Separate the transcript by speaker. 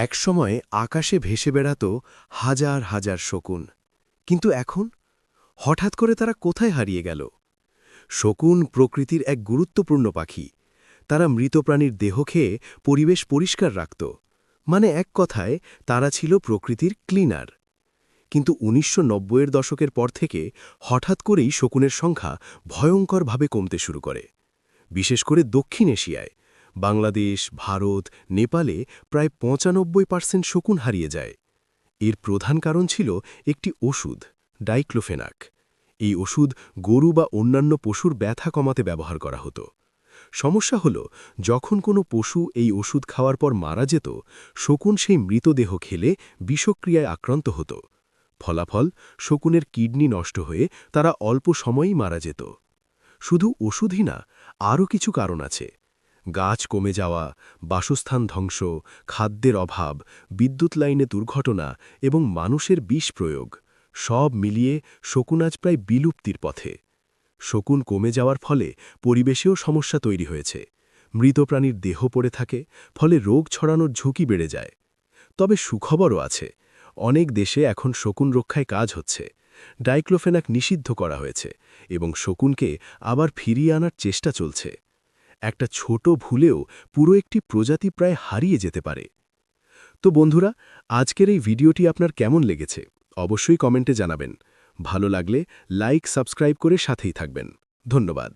Speaker 1: একসময় আকাশে ভেসে বেড়াত হাজার হাজার শকুন, কিন্তু এখন হঠাৎ করে তারা কোথায় হারিয়ে গেল? শকুন প্রকৃতির এক গুরুত্বপূর্ণ পাখি। তারা মৃত প্রাণীর দেহ খেয়ে পরিবেশ পরিষ্কার রাখত, মানে এক কথায় তারা ছিল প্রকৃতির ক্লিনার। কিন্তু ১৯৯০-এর দশকের পর থেকে হঠাৎ করেই শকুনের সংখ্যা ভয়ঙ্করভাবে কমতে শুরু করে। বিশেষ করে দক্ষিণ এশিয়ায়, বাংলাদেশ, ভারত, নেপালে প্রায় ৯৫% শকুন হারিয়ে যায়। এর প্রধান কারণ ছিল একটি ওষুধ, ডাইক্লোফেনাক। এই ওষুধ গরু বা অন্যান্য পশুর ব্যথা কমাতে ব্যবহার করা হতো। সমস্যা হল, যখন কোনো পশু এই ওষুধ খাওয়ার পর মারা যেত, শকুন সেই মৃতদেহ খেলে বিষক্রিয়ায় আক্রান্ত হতো। ফলাফল, শকুনের কিডনি নষ্ট হয়ে তারা অল্প সময়েই মারা যেত। শুধু ওষুধই না, আরও কিছু কারণ আছে। গাছ কমে যাওয়া, বাসস্থান ধ্বংস, খাদ্যের অভাব, বিদ্যুৎ লাইনে দুর্ঘটনা এবং মানুষের বিষ প্রয়োগ, সব মিলিয়ে শকুন আজ প্রায় বিলুপ্তির পথে। শকুন কমে যাওয়ার ফলে পরিবেশেও সমস্যা তৈরি হয়েছে। মৃত প্রাণীর দেহ পড়ে থাকে, ফলে রোগ ছড়ানোর ঝুঁকি বেড়ে যায়। তবে সুখবরও আছে। অনেক দেশে এখন শকুন রক্ষায় কাজ হচ্ছে। ডাইক্লোফেনাক নিষিদ্ধ করা হয়েছে এবং শকুনকে আবার ফিরিয়ে আনার চেষ্টা চলছে। একটা ছোট ভুলেও পুরো একটি প্রজাতি প্রায় হারিয়ে যেতে পারে। তো বন্ধুরা, আজকের এই ভিডিওটি আপনার কেমন লেগেছে অবশ্যই কমেন্টে জানাবেন। ভালো লাগলে লাইক, সাবস্ক্রাইব করে সাথেই থাকবেন। ধন্যবাদ।